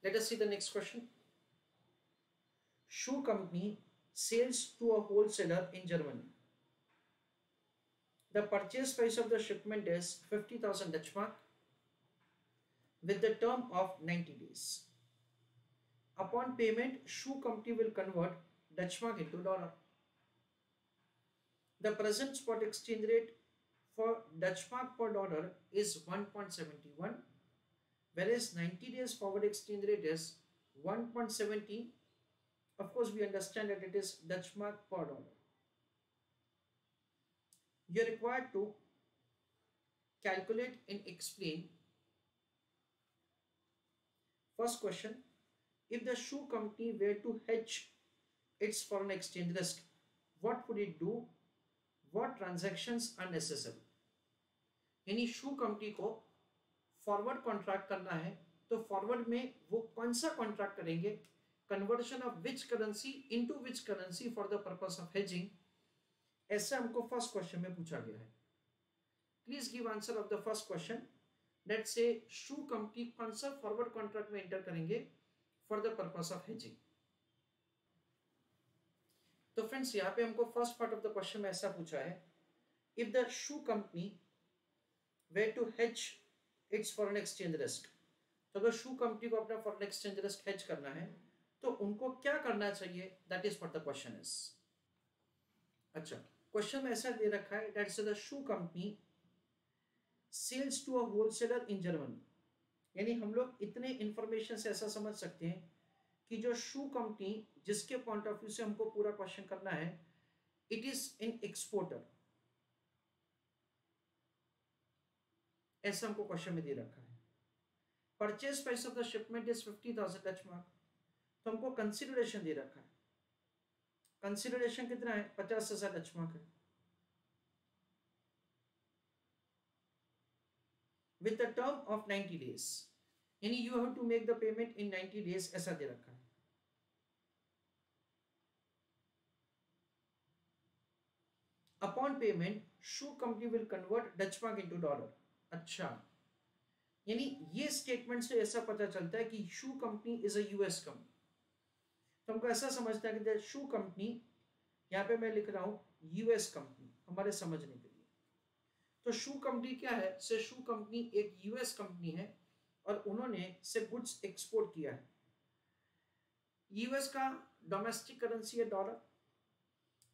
Let us see the next question. Shoe company sells to a wholesaler in Germany. The purchase price of the shipment is 50,000 Dutch mark with the term of 90 days. Upon payment, shoe company will convert Dutch mark into dollar. The present spot exchange rate for Dutch mark per dollar is 1.71, whereas 90 days forward exchange rate is 1.70. Of course, we understand that it is Dutch mark per dollar. You are required to calculate and explain. First question, if the shoe company were to hedge its foreign exchange risk, what would it do? What transactions are necessary? यानी शू company को forward contract करना है, तो forward में वो कौन सा contract करेंगे, conversion of which currency into which currency for the purpose of hedging, ऐसा हमको फर्स्ट क्वेश्चन में पूछा गया है. Please give answer of the first question. Let's say shoe company कौन सा फॉरवर्ड कॉन्ट्रैक्ट में एंटर करेंगे for the purpose of hedging. तो फ्रेंड्स यहाँ पे हमको first part of the question में ऐसा पूछा है, if the shoe company way to hedge its foreign exchange risk, तो अगर शू कंपनी को अपना फॉरेन एक्सचेंज रिस्क हेज करना है तो उनको क्या करना चाहिए, that is what the question is. अच्छा, क्वेश्चन में ऐसा दे रखा है that the shoe company sells to a wholesaler in Germany. यानी हम लोग इतने इंफॉर्मेशन से ऐसा समझ सकते हैं कि जो शू कंपनी जिसके पॉइंट ऑफ व्यू से हमको पूरा क्वेश्चन करना है, इट इज इन एक्सपोर्टर, ऐसा हमको क्वेश्चन में दे रखा है. Purchase price of the shipment is 50,000 Dutch mark, तो हमको कंसिडरेशन दे रखा है. कंसिडरेशन कितना है, 50,000 डच मार्क है. With the term of 90 days, यानी you have to make the payment in 90 days, ऐसा दे रखा है. Upon payment shoe company will convert Dutch mark into dollar. अच्छा, यानी ये स्टेटमेंट से ऐसा पता चलता है कि shoe company is a US company. तो हमको ऐसा समझता है कि शू कंपनी, यहां पे मैं लिख रहा हूं यूएस कंपनी हमारे समझने के लिए. तो शू कंपनी क्या है, से शू कंपनी एक यूएस कंपनी है और उन्होंने से गुड्स एक्सपोर्ट किया है. यूएस का डोमेस्टिक करेंसी है डॉलर,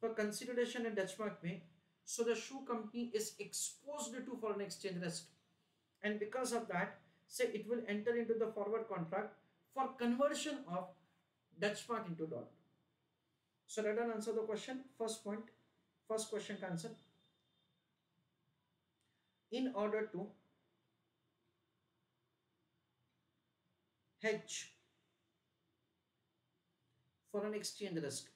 पर कंसिडरेशन है डच मार्क में. So the shoe company is exposed to foreign exchange risk, and because of that, say it will enter into the forward contract for conversion of Dutch mark into dollar. So let us answer the question. First point, first question का answer. In order to hedge foreign exchange risk,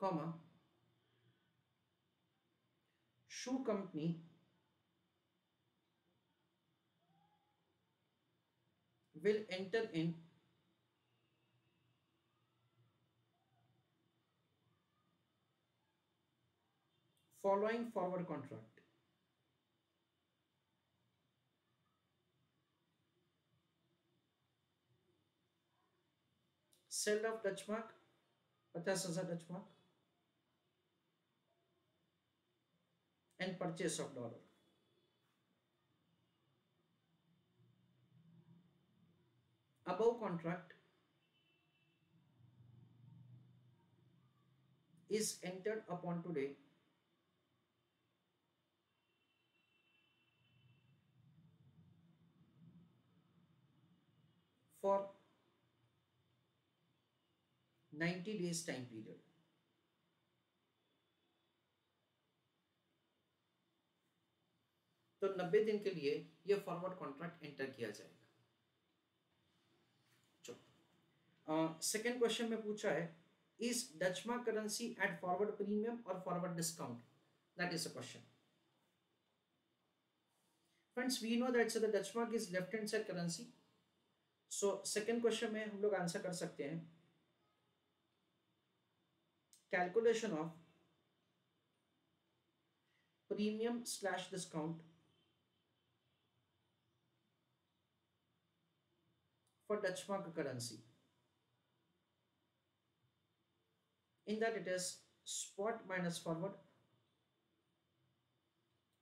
comma, shoe company will enter in following forward contract. Sell of Dutch mark 50,000 Dutch mark and purchase of dollar. Above contract is entered upon today for 90 days time period. तो 90 दिन के लिए यह forward contract enter किया जाएगा. Second question में पूछा है, is Dutch mark currency at forward premium और forward discount, that is a question. Friends, we know that the Dutch mark is left hand side currency. So second question में हम लोग answer कर सकते हैं, calculation of premium slash discount for Dutch mark currency. In that it is spot minus forward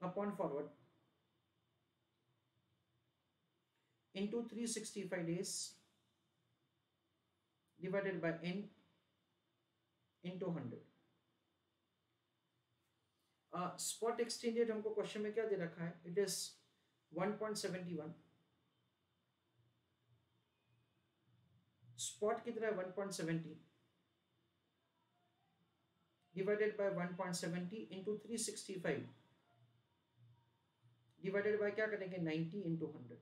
upon forward into 365 days divided by n into 100. Spot exchange rate हमको question में क्या दे रखा है? It is 1.71. स्पॉट कितना है? 1.70 divided by 1.70 into 365 divided by क्या करेंगे? 90 into 100.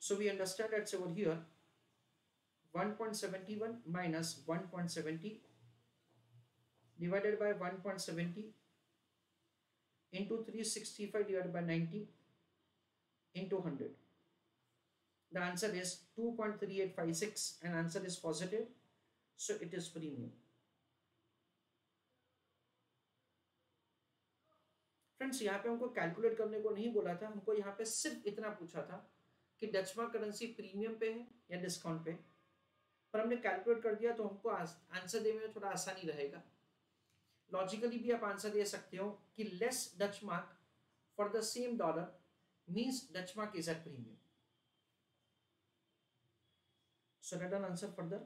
So we understand that's over here 1.71 minus 1.70 divided by 1.70 into 365 divided by 90 into 100. The answer is 2.3856 and answer is positive, so it is premium. Friends यहाँ पे हमको calculate करने को नहीं बोला था, हमको यहाँ पे सिर्फ इतना पूछा था कि डच मार्क करेंसी प्रीमियम पे है या डिस्काउंट पे, पर हमने कैलकुलेट कर दिया तो हमको आंसर देने में थोड़ा आसानी रहेगा. लॉजिकली भी आप आंसर दे सकते हो कि less Dutch mark for the same dollar means Dutch mark is at premium. So write down answer further.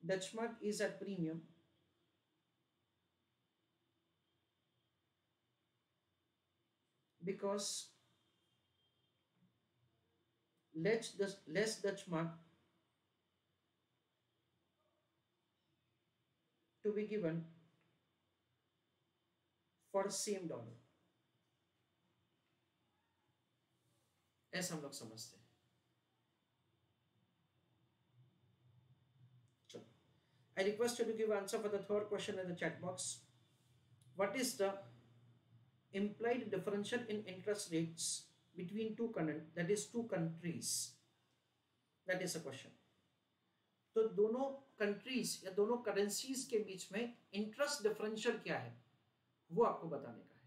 Dutch mark is at premium because less Dutch mark to be given for same dollar. ऐसा हम लोग समझते हैं. चलो, I request you to give answer for the third question in the chat box. What is the implied differential in interest rates between two countries? That is a question. तो दोनों countries या दोनों करेंसीज के बीच में interest differential क्या है वो आपको बताने का है.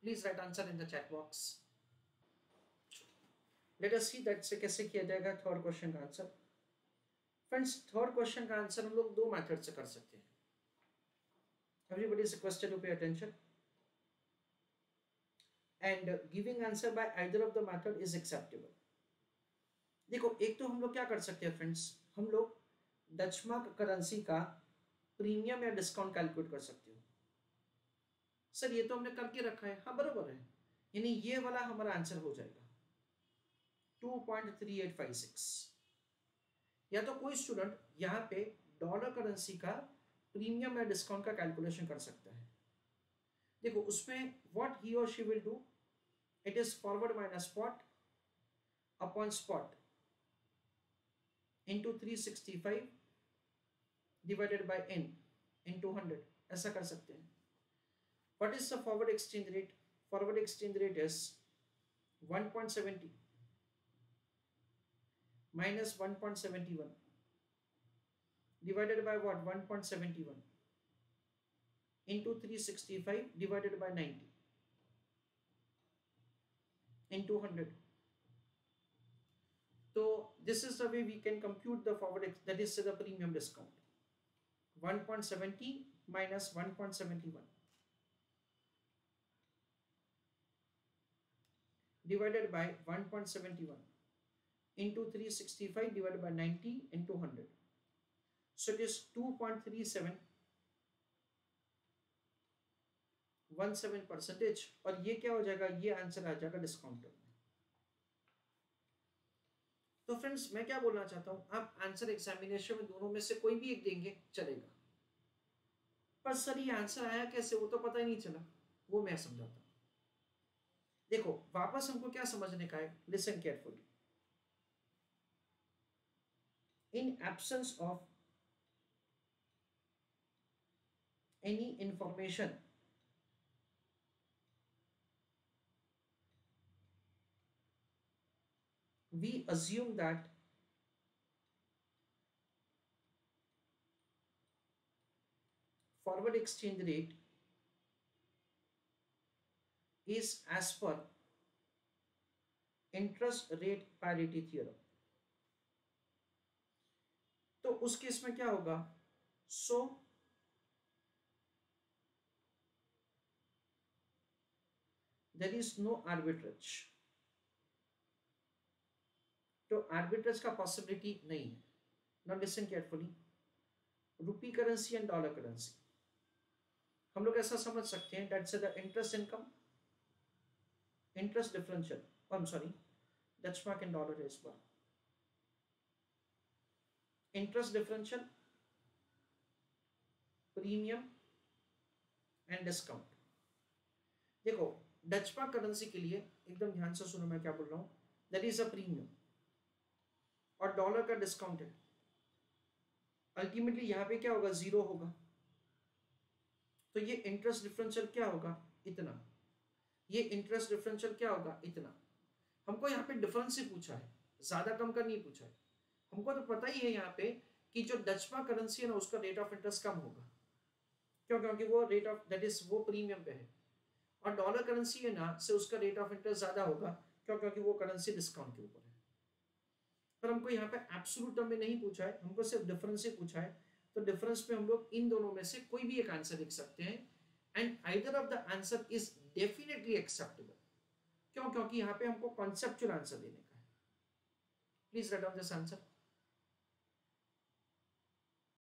Please write answer in the chat box. Let us see that से कैसे किया जाएगा थर्ड क्वेश्चन का आंसर. फ्रेंड्स, थर्ड क्वेश्चन का आंसर हम लोग दो मेथड से कर सकते हैं. Everybody is requested to pay attention and giving answer by either of the method is acceptable. देखो, एक तो हम लोग क्या कर सकते हैं फ्रेंड्स, हम लोग डच मार्क करेंसी का प्रीमियम या डिस्काउंट कैलकुलेट कर सकते हो. सर ये तो हमने करके रखा है. हाँ बराबर है, यानी ये वाला हमारा आंसर हो जाएगा 2.3856. या तो कोई स्टूडेंट यहाँ पे डॉलर करेंसी का प्रीमियम या डिस्काउंट का कैलकुलेशन कर सकता है. देखो उसमें what he or she will do, it is forward minus spot upon spot into 365 divided by n into 100. ऐसा कर सकते हैं. What is the forward exchange rate? Forward exchange rate is 1.70 minus 1.71 divided by what? 1.71 into 365 divided by 90 into 100. So this is the way we can compute the forward, that is the premium discount. 1.70 minus 1.71 divided by 1.71 into 365 divided by 90 into 100. So it is 2.3717%. और ये क्या हो जाएगा? ये answer आ जाएगा discount में. तो friends मैं क्या बोलना चाहता हूं, आप आंसर एग्जामिनेशन में दोनों में से कोई भी एक देंगे चलेगा, पर सर ये आंसर आया कैसे वो तो पता ही नहीं चला, वो मैं समझाता हूं. देखो वापस हमको क्या समझने का है, listen carefully. In absence of any information we assume that forward exchange rate is as per interest rate parity theorem. तो उस केस में क्या होगा? So there is no arbitrage, तो आर्बिट्रेज का पॉसिबिलिटी नहीं है. Now listen carefully, rupee currency and dollar currency हम लोग ऐसा समझ सकते हैं that's the interest income, interest differential, I am sorry, Dutch mark and dollar है इस बार, interest differential, premium and discount. देखो डचमार्क करेंसी के लिए एकदम ध्यान से सुनो मैं क्या बोल रहा हूं, दैट इज अ प्रीमियम और डॉलर का डिस्काउंट है. अल्टीमेटली यहां पे क्या होगा? जीरो होगा. तो ये इंटरेस्ट डिफरेंशियल क्या होगा? इतना. ये इंटरेस्ट डिफरेंशियल क्या होगा? इतना. हमको यहाँ पे डिफरेंस ही पूछा है, ज्यादा कम का नहीं पूछा है. हमको तो पता ही है यहाँ पे कि जो डचमार्क करेंसी है ना उसका रेट ऑफ इंटरेस्ट कम होगा. क्यों? क्योंकि वो रेट ऑफ दैट इज वो प्रीमियम पे है. और डॉलर करेंसी है ना से उसका रेट ऑफ इंटरेस्ट ज्यादा होगा. क्यों? क्योंकि वो करेंसी डिस्काउंट के ऊपर है. पर हमको यहाँ पे एब्सोल्यूट टर्म में नहीं पूछा है, हमको सिर्फ डिफरेंस ही पूछा है. तो डिफरेंस पे हम लोग इन दोनों में से कोई भी एक आंसर लिख सकते हैं and either of the answer is definitely acceptable. क्यों? क्योंकि यहाँ पे हमको कॉन्सेप्चुअल आंसर देने का है. Please write down this answer.